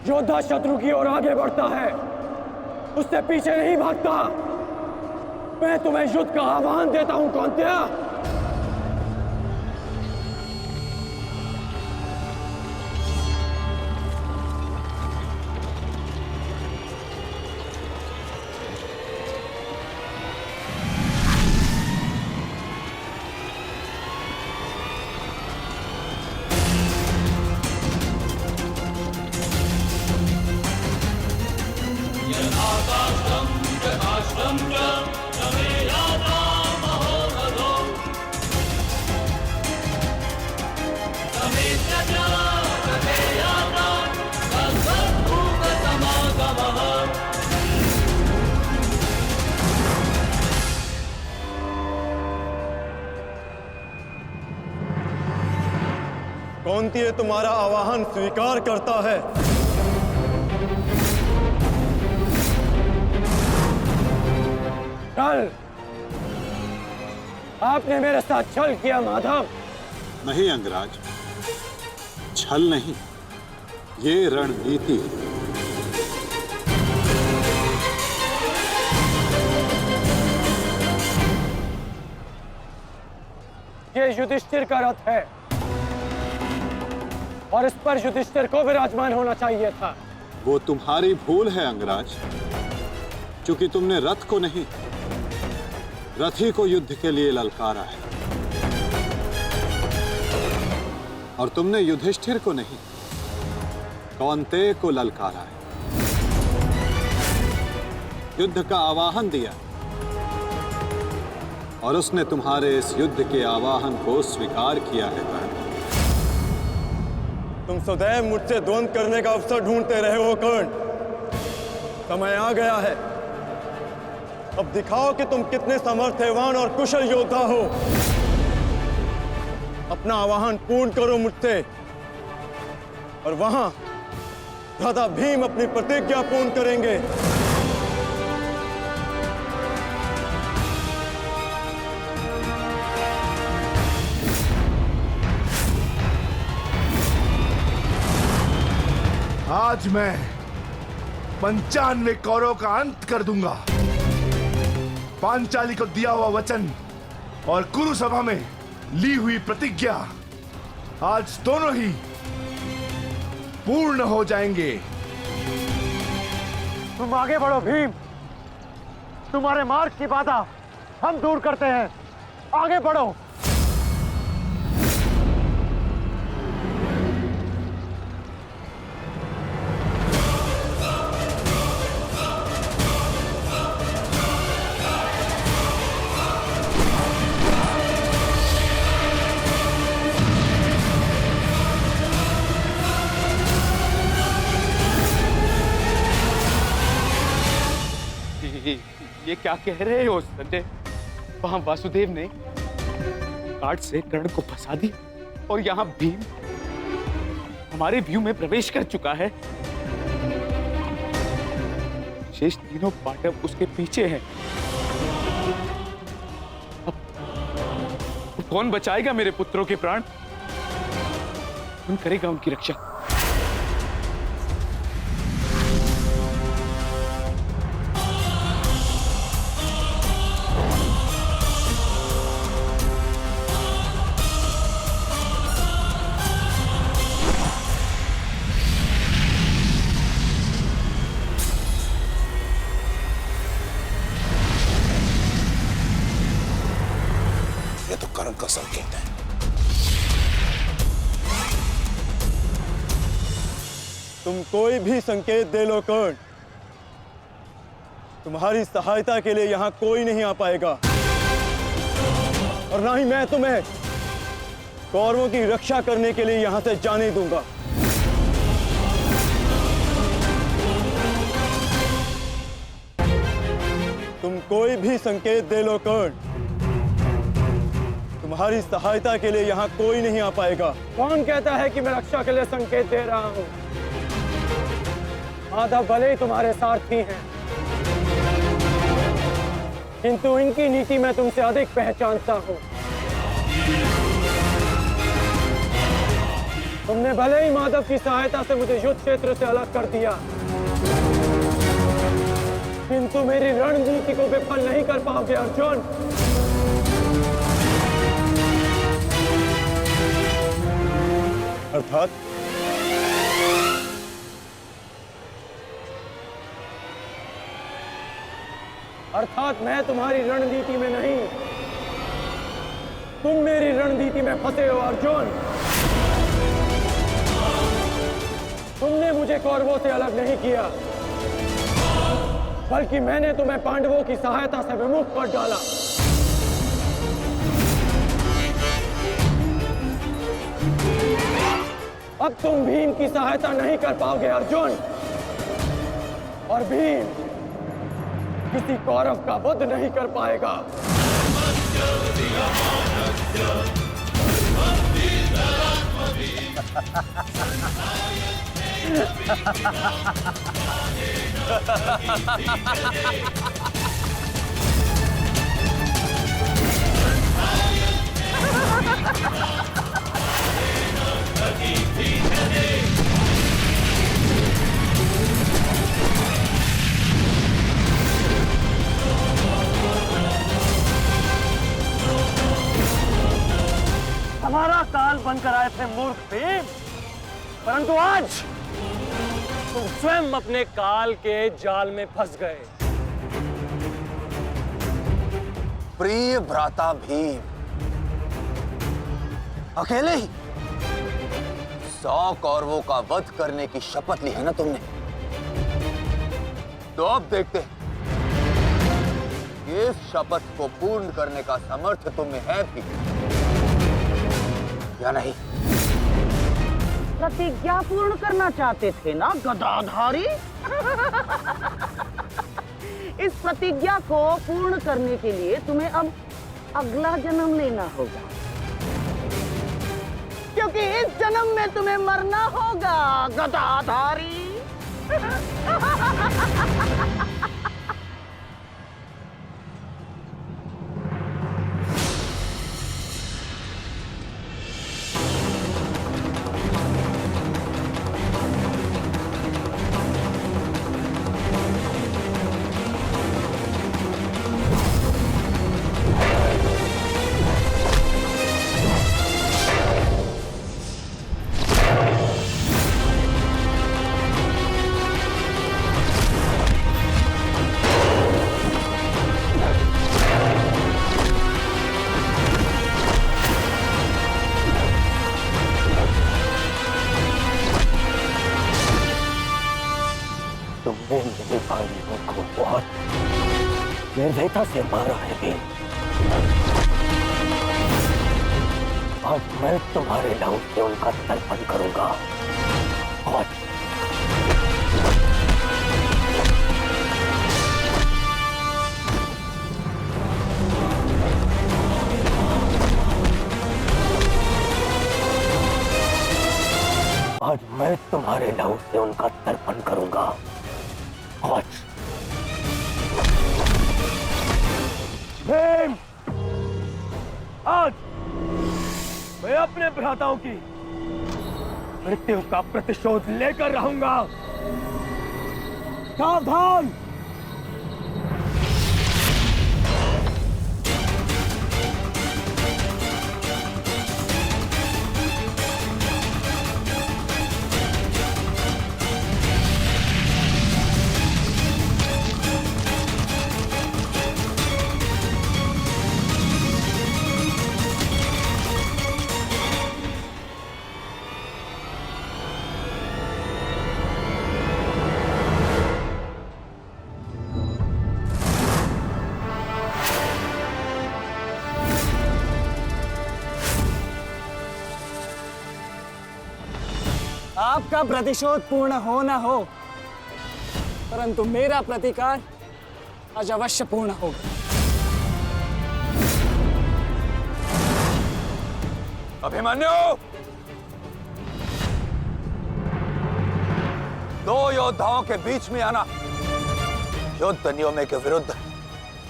योद्धा शत्रु की ओर आगे बढ़ता है, उससे पीछे नहीं भागता। मैं तुम्हें युद्ध का आह्वान देता हूं कौंतेय। कौंतेय तुम्हारा आवाहन स्वीकार करता है। छल, आपने मेरे साथ छल किया माधव। नहीं अंगराज, छल नहीं, ये रणनीति है। ये युधिष्ठिर का रथ है और इस पर युधिष्ठिर को विराजमान होना चाहिए था। वो तुम्हारी भूल है अंगराज, क्योंकि तुमने रथ को नहीं, रथी को युद्ध के लिए ललकारा है। और तुमने युधिष्ठिर को नहीं, कौंतेय को ललकारा है, युद्ध का आवाहन दिया, और उसने तुम्हारे इस युद्ध के आवाहन को स्वीकार किया है। कर्ण, तुम सदैव मुझसे द्वंद्व करने का अवसर ढूंढते रहे हो कर्ण। समय आ गया है, अब दिखाओ कि तुम कितने समर्थवान और कुशल योद्धा हो। अपना आवाहन पूर्ण करो मुझसे, और वहां भ्राता भीम अपनी प्रतिज्ञा पूर्ण करेंगे। आज मैं 95 कौरवों का अंत कर दूंगा। पांचाली को दिया हुआ वचन और कुरु सभा में ली हुई प्रतिज्ञा आज दोनों ही पूर्ण हो जाएंगे। तुम आगे बढ़ो भीम, तुम्हारे मार्ग की बाधा हम दूर करते हैं। आगे बढ़ो। ये क्या कह रहे हो संजय? वहां वासुदेव ने काट से कर्ण को फंसा दी और यहाँ भीम हमारे व्यू में प्रवेश कर चुका है। शेष तीनों पांडव उसके पीछे हैं। अब कौन बचाएगा मेरे पुत्रों के प्राण? कौन करेगा उनकी रक्षा? कर्ण का संकेत है। तुम कोई भी संकेत दे लो कर्ण, तुम्हारी सहायता के लिए यहां कोई नहीं आ पाएगा, और ना ही मैं तुम्हें कौरवों की रक्षा करने के लिए यहां से जाने दूंगा। तुम कोई भी संकेत दे लो कर्ण, तुम्हारी सहायता के लिए यहां कोई नहीं आ पाएगा। कौन कहता है कि मैं रक्षा के लिए संकेत दे रहा हूं? माधव भले ही तुम्हारे सारथी हैं, किंतु इनकी नीति मैं तुमसे अधिक पहचानता हूं। तुमने भले ही माधव की सहायता से मुझे युद्ध क्षेत्र से अलग कर दिया, किंतु मेरी रणनीति को विफल नहीं कर पाओगे अर्जुन। अर्थात मैं तुम्हारी रणनीति में नहीं, तुम मेरी रणनीति में फंसे हो अर्जुन। तुमने मुझे कौरवों से अलग नहीं किया, बल्कि मैंने तुम्हें पांडवों की सहायता से विमुख कर डाला। अब तुम भीम की सहायता नहीं कर पाओगे अर्जुन, और भीम किसी कौरव का वध नहीं कर पाएगा। हमारा काल बनकर आए थे मूर्ख भीम, परंतु आज तुम स्वयं अपने काल के जाल में फंस गए। प्रिय भ्राता भीम, अकेले ही 100 कौरवों का वध करने की शपथ ली है ना तुमने? तो अब देखते हैं कि इस शपथ को पूर्ण करने का सामर्थ्य तुम्हें है भी या नहीं। प्रतिज्ञा पूर्ण करना चाहते थे ना गदाधारी? इस प्रतिज्ञा को पूर्ण करने के लिए तुम्हें अब अगला जन्म लेना होगा, क्योंकि इस जन्म में तुम्हें मरना होगा गदाधारी। तुमने मेरे पांडवों को बहुत निर्दयता से मारा है भीम। आज मैं तुम्हारे नाम से उनका तर्पण करूंगा। आज मैं तुम्हारे नाम से उनका तर्पण करूंगा। भीम, आज मैं अपने भ्राताओं की मृत्यु का प्रतिशोध लेकर रहूंगा। सावधान! आपका प्रतिशोध पूर्ण हो ना हो, परंतु मेरा प्रतिकार आज अवश्य पूर्ण होगा। अभिमन्यु, 2 योद्धाओं के बीच में आना युद्ध नियमों के विरुद्ध।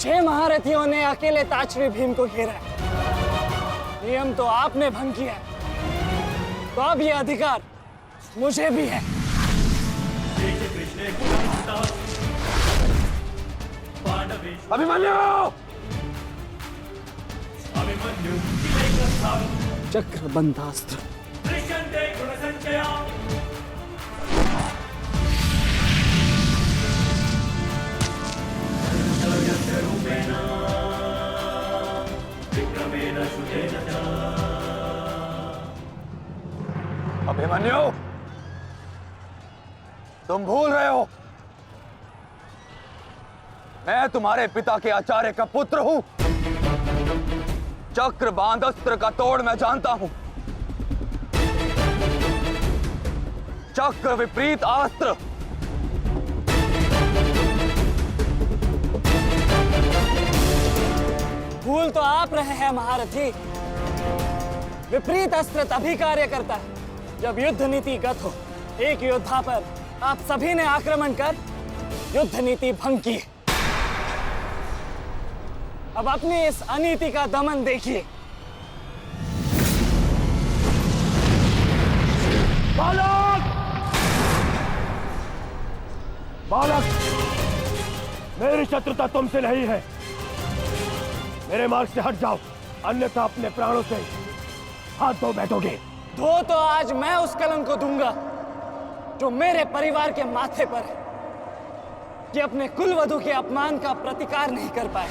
6 महारथियों ने अकेले ताचरी भीम को घेरा है। नियम तो आपने भंग किया है, तो अब ये अधिकार मुझे भी है। अभिमन्यु! चक्र बंधास्त्र। अभिमन्यु, तुम भूल रहे हो मैं तुम्हारे पिता के आचार्य का पुत्र हूं। चक्र बांध अस्त्र का तोड़ मैं जानता हूं। चक्र विपरीत अस्त्र। भूल तो आप रहे हैं महारथी। विपरीत अस्त्र तभी कार्य करता है जब युद्ध नीति गत हो। एक योद्धा पर आप सभी ने आक्रमण कर युद्ध नीति भंग की। अब अपनी इस अनीति का दमन देखिए। बालक! बालक! मेरी शत्रुता तुमसे नहीं है। मेरे मार्ग से हट जाओ, अन्यथा अपने प्राणों से हाथ धो बैठोगे। धो तो आज मैं उस कलंक को दूंगा जो मेरे परिवार के माथे पर है, कि अपने कुलवधु के अपमान का प्रतिकार नहीं कर पाए।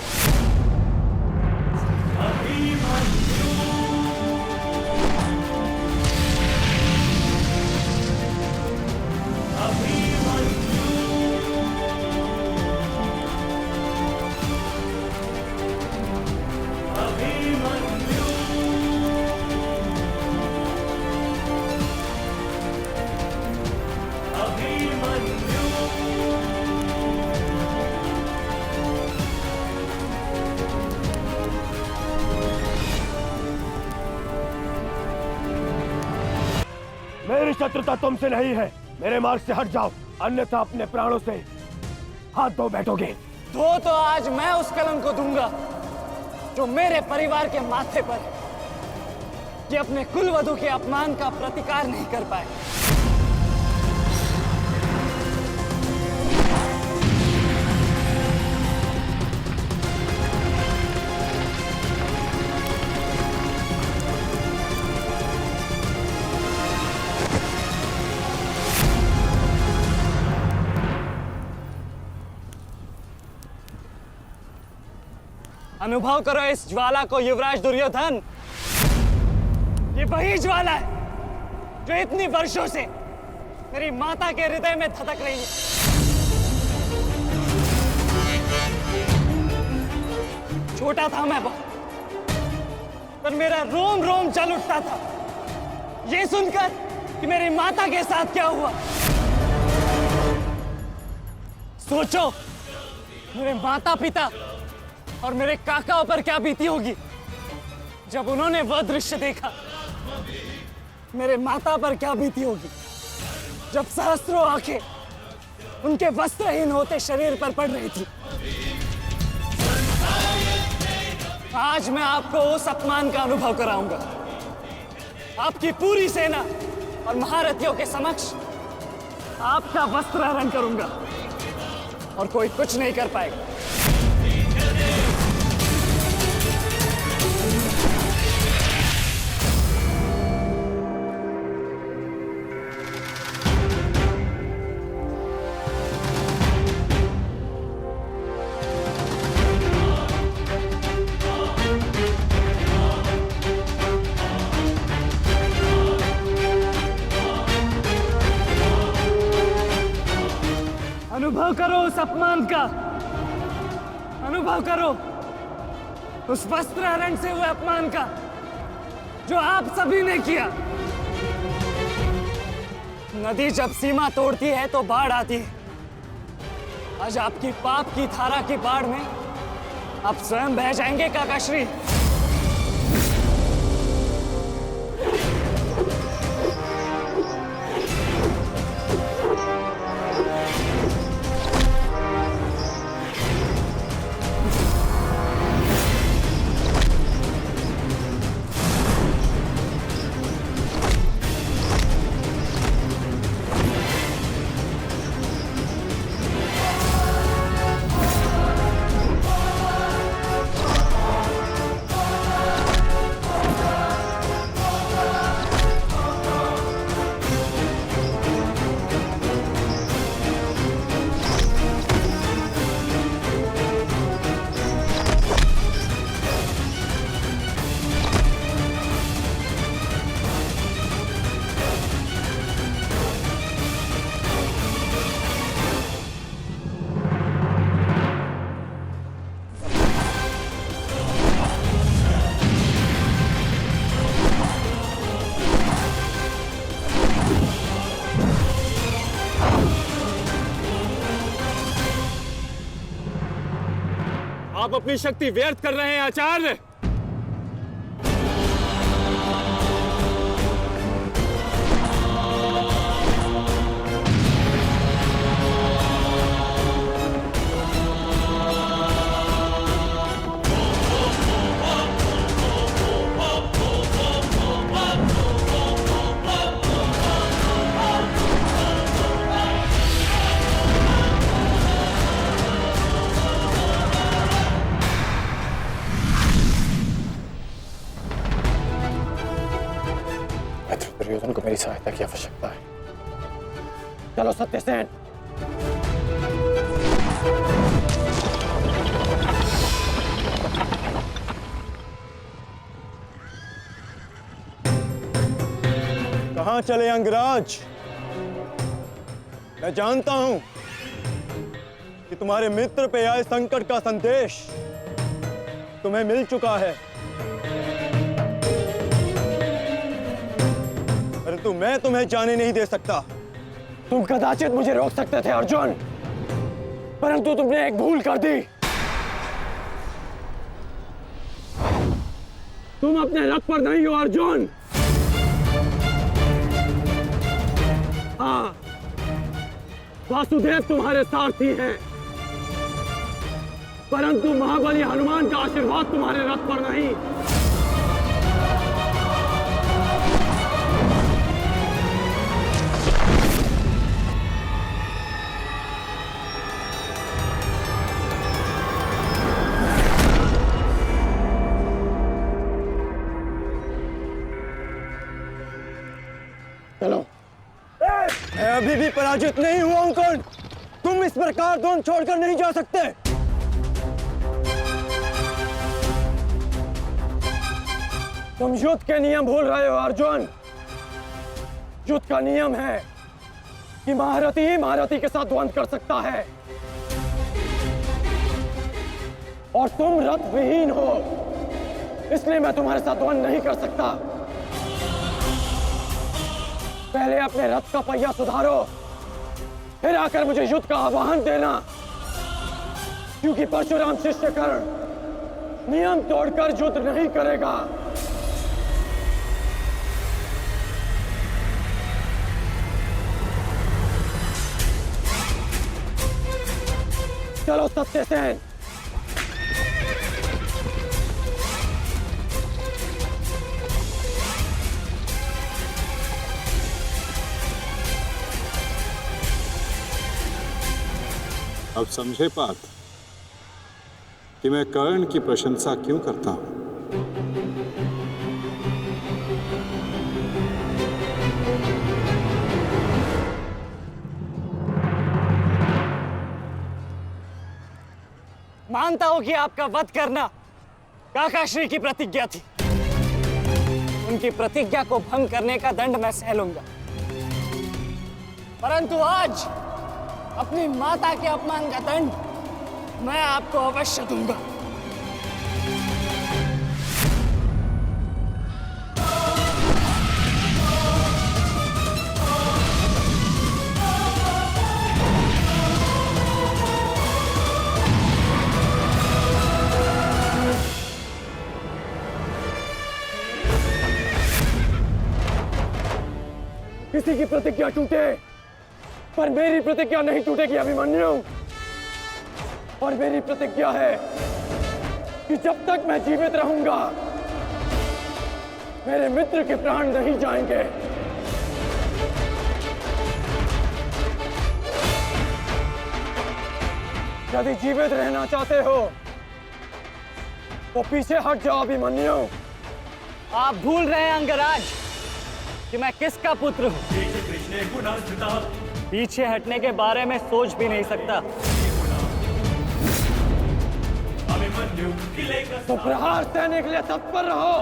मेरी शत्रुता तुमसे नहीं है। मेरे मार्ग से हट जाओ, अन्यथा अपने प्राणों से हाथ धो बैठोगे। धो तो आज मैं उस कलंक को दूंगा जो मेरे परिवार के माथे पर है, कि अपने कुलवधु के अपमान का प्रतिकार नहीं कर पाए। अनुभव करो इस ज्वाला को युवराज दुर्योधन। ये वही ज्वाला है जो इतनी वर्षों से मेरी माता के हृदय में धधक रही है। छोटा था मैं बहुत, पर मेरा रोम रोम जल उठता था ये सुनकर कि मेरी माता के साथ क्या हुआ। सोचो मेरे माता पिता और मेरे काकाओं पर क्या बीती होगी जब उन्होंने वह दृश्य देखा। मेरे माता पर क्या बीती होगी जब सहस्त्रों आंखें उनके वस्त्रहीन होते शरीर पर पड़ रही थी। आज मैं आपको उस अपमान का अनुभव कराऊंगा। आपकी पूरी सेना और महारथियों के समक्ष आपका वस्त्र हरण करूंगा और कोई कुछ नहीं कर पाएगा। अनुभव करो उस अपमान का, अनुभव करो उस वस्त्र हरण से हुए अपमान का जो आप सभी ने किया। नदी जब सीमा तोड़ती है तो बाढ़ आती है। आज आपकी पाप की धारा की बाढ़ में आप स्वयं बह जाएंगे काकाश्री। आप अपनी शक्ति व्यर्थ कर रहे हैं आचार्य। दुर्योधन को मेरी सहायता की आवश्यकता है। चलो सत्यसेन। कहां चले अंगराज? मैं जानता हूं कि तुम्हारे मित्र पे आए संकट का संदेश तुम्हें मिल चुका है, परंतु मैं तुम्हें जाने नहीं दे सकता। तुम कदाचित मुझे रोक सकते थे अर्जुन, परंतु तुमने एक भूल कर दी। तुम अपने रथ पर नहीं हो अर्जुन। हाँ, वासुदेव तुम्हारे सारथी हैं, परंतु महाबली हनुमान का आशीर्वाद तुम्हारे रथ पर नहीं। चलो। मैं अभी भी पराजित नहीं हुआ हूं कर्ण। तुम इस प्रकार द्रोण छोड़कर नहीं जा सकते। तुम युद्ध के नियम भूल रहे हो अर्जुन। युद्ध का नियम है कि महारथी ही महारथी के साथ द्वंद्व कर सकता है, और तुम रथ विहीन हो, इसलिए मैं तुम्हारे साथ द्वंद्व नहीं कर सकता। पहले अपने रथ का पहिया सुधारो, फिर आकर मुझे युद्ध का आह्वान देना, क्योंकि परशुराम शिष्य कर्ण नियम तोड़कर युद्ध नहीं करेगा। चलो सत्यसेन। अब समझे पार्थ कि मैं कर्ण की प्रशंसा क्यों करता हूं। मानता हूं कि आपका वध करना काकाश्री की प्रतिज्ञा थी। उनकी प्रतिज्ञा को भंग करने का दंड मैं सह लूंगा, परंतु आज अपनी माता के अपमान का दंड मैं आपको अवश्य दूंगा। किसी की प्रतिज्ञा टूटे, पर मेरी प्रतिज्ञा नहीं टूटेगी अभिमन्यु। और मेरी प्रतिज्ञा है कि जब तक मैं जीवित रहूंगा, मेरे मित्र के प्राण नहीं जाएंगे। यदि जीवित रहना चाहते हो तो पीछे हट जाओ अभिमन्यु। आप भूल रहे हैं अंगराज कि मैं किसका पुत्र हूं। पीछे हटने के बारे में सोच भी नहीं सकता। तो प्रहार सहने के लिए तत्पर रहो।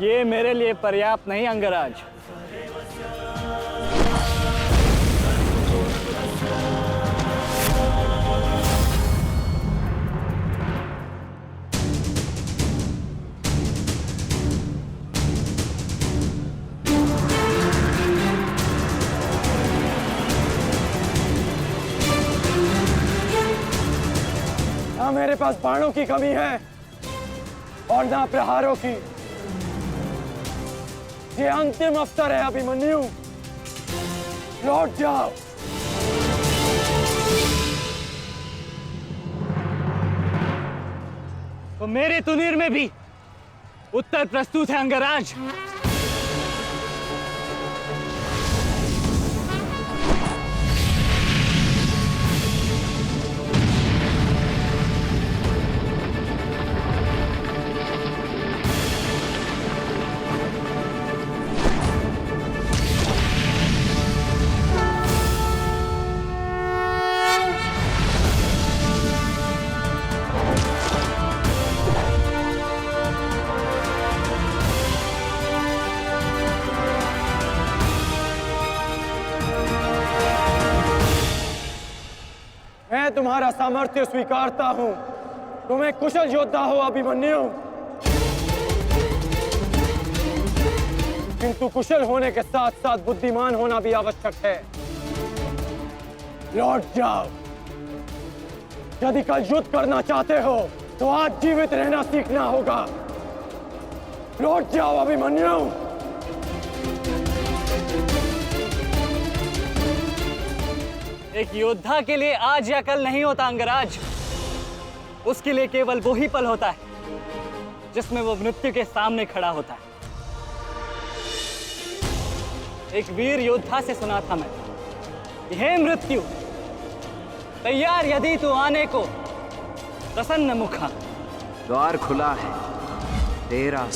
ये मेरे लिए पर्याप्त नहीं अंगराज। ना मेरे पास बाणों की कमी है और ना प्रहारों की। ये अंतिम अवसर है अभिमन्यु, लौट जाओ। तो मेरे तुनीर में भी उत्तर प्रस्तुत है अंगराज। मैं तुम्हारा सामर्थ्य स्वीकारता हूं। तुम एक कुशल योद्धा हो अभिमन्यु, किंतु कुशल होने के साथ साथ बुद्धिमान होना भी आवश्यक है। लौट जाओ। यदि कल युद्ध करना चाहते हो तो आज जीवित रहना सीखना होगा। लौट जाओ अभिमन्यु। एक योद्धा के लिए आज या कल नहीं होता अंगराज। उसके लिए केवल वो ही पल होता है जिसमें वो मृत्यु के सामने खड़ा होता है। एक वीर योद्धा से सुना था मैं, हे मृत्यु, तैयार यदि तू आने को प्रसन्न मुखा। द्वार खुला है, तेरा